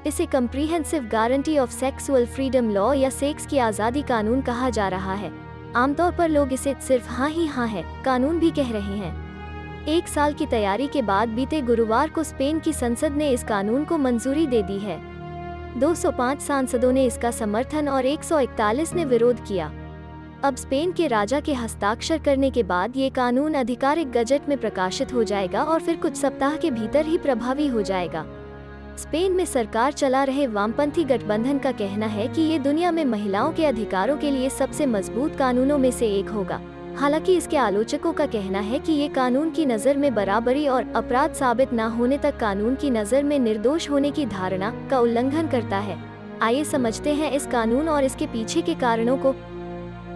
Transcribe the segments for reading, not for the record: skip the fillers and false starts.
इसे comprehensive guarantee of sexual freedom law या sex की आज़ादी कानून कहा जा रहा है। आमतौर पर लोग इसे सिर्फ हाँ ही हाँ है कानून भी कह रहे हैं। 1 साल की तैयारी के बाद बीते गुरुवार को स्पेन की संसद ने इस कानून को मंजूरी दे दी है। 205 सांसदों ने इसका समर्थन और 141 ने विरोध किया। अब स्पेन के राजा के हस्ताक्षर करने के बाद ये कानून आधिकारिक गजट में प्रकाशित हो जाएगा और फिर कुछ सप्ताह के भीतर ही प्रभावी हो जाएगा। स्पेन में सरकार चला रहे वामपंथी गठबंधन का कहना है कि ये दुनिया में महिलाओं के अधिकारों के लिए सबसे मजबूत कानूनों में से एक होगा। हालांकि इसके आलोचकों का कहना है कि ये कानून की नज़र में बराबरी और अपराध साबित न होने तक कानून की नज़र में निर्दोष होने की धारणा का उल्लंघन करता है। आइए समझते हैं इस कानून और इसके पीछे के कारणों को।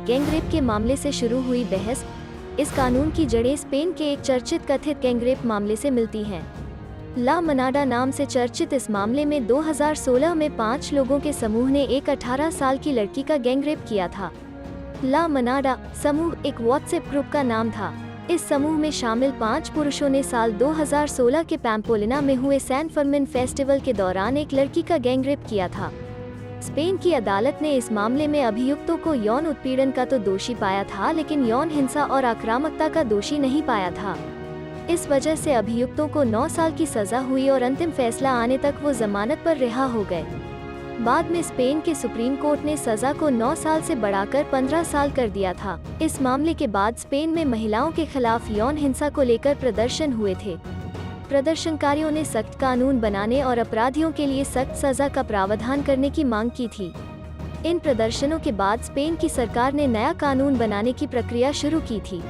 गैंगरेप के मामले से शुरू हुई बहस। इस कानून की जड़ें स्पेन के एक चर्चित कथित गैंगरेप मामले से मिलती हैं। ला मनाडा नाम से चर्चित इस मामले में 2016 में 5 लोगों के समूह ने एक 18 साल की लड़की का गैंगरेप किया था। ला मनाडा समूह एक व्हाट्सएप ग्रुप का नाम था। इस समूह में शामिल 5 पुरुषों ने साल 2016 के पैम्पोलिना में हुए सैन फर्मिन फेस्टिवल के दौरान एक लड़की का गैंगरेप किया था। स्पेन की अदालत ने इस मामले में अभियुक्तों को यौन उत्पीड़न का तो दोषी पाया था, लेकिन यौन हिंसा और आक्रामकता का दोषी नहीं पाया था। इस वजह से अभियुक्तों को 9 साल की सजा हुई और अंतिम फैसला आने तक वो जमानत पर रिहा हो गए। बाद में स्पेन के सुप्रीम कोर्ट ने सजा को 9 साल से बढ़ाकर 15 साल कर दिया था। इस मामले के बाद स्पेन में महिलाओं के खिलाफ यौन हिंसा को लेकर प्रदर्शन हुए थे। प्रदर्शनकारियों ने सख्त कानून बनाने और अपराधियों के लिए सख्त सजा का प्रावधान करने की मांग की थी। इन प्रदर्शनों के बाद स्पेन की सरकार ने नया कानून बनाने की प्रक्रिया शुरू की थी।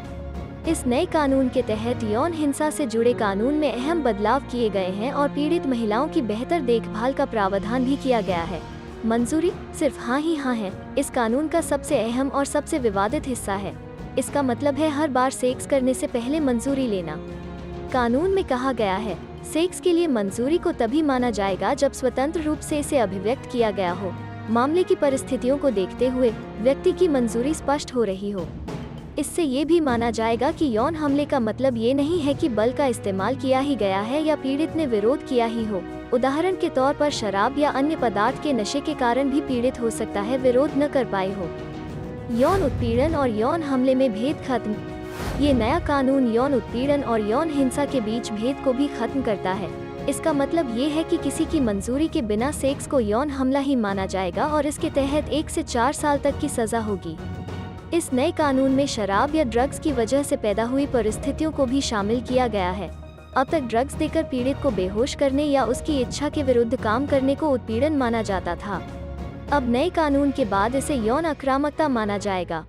इस नए कानून के तहत यौन हिंसा से जुड़े कानून में अहम बदलाव किए गए हैं और पीड़ित महिलाओं की बेहतर देखभाल का प्रावधान भी किया गया है। मंजूरी सिर्फ हाँ ही हाँ है इस कानून का सबसे अहम और सबसे विवादित हिस्सा है। इसका मतलब है हर बार सेक्स करने से पहले मंजूरी लेना। कानून में कहा गया है, सेक्स के लिए मंजूरी को तभी माना जाएगा जब स्वतंत्र रूप से इसे अभिव्यक्त किया गया हो, मामले की परिस्थितियों को देखते हुए व्यक्ति की मंजूरी स्पष्ट हो रही हो। इससे ये भी माना जाएगा कि यौन हमले का मतलब ये नहीं है कि बल का इस्तेमाल किया ही गया है या पीड़ित ने विरोध किया ही हो। उदाहरण के तौर पर शराब या अन्य पदार्थ के नशे के कारण भी पीड़ित हो सकता है विरोध न कर पाए हो। यौन उत्पीड़न और यौन हमले में भेद खत्म। ये नया कानून यौन उत्पीड़न और यौन हिंसा के बीच भेद को भी खत्म करता है। इसका मतलब ये है कि किसी की मंजूरी के बिना सेक्स को यौन हमला ही माना जाएगा और इसके तहत 1 से 4 साल तक की सजा होगी। इस नए कानून में शराब या ड्रग्स की वजह से पैदा हुई परिस्थितियों को भी शामिल किया गया है। अब तक ड्रग्स देकर पीड़ित को बेहोश करने या उसकी इच्छा के विरुद्ध काम करने को उत्पीड़न माना जाता था। अब नए कानून के बाद इसे यौन आक्रामकता माना जाएगा।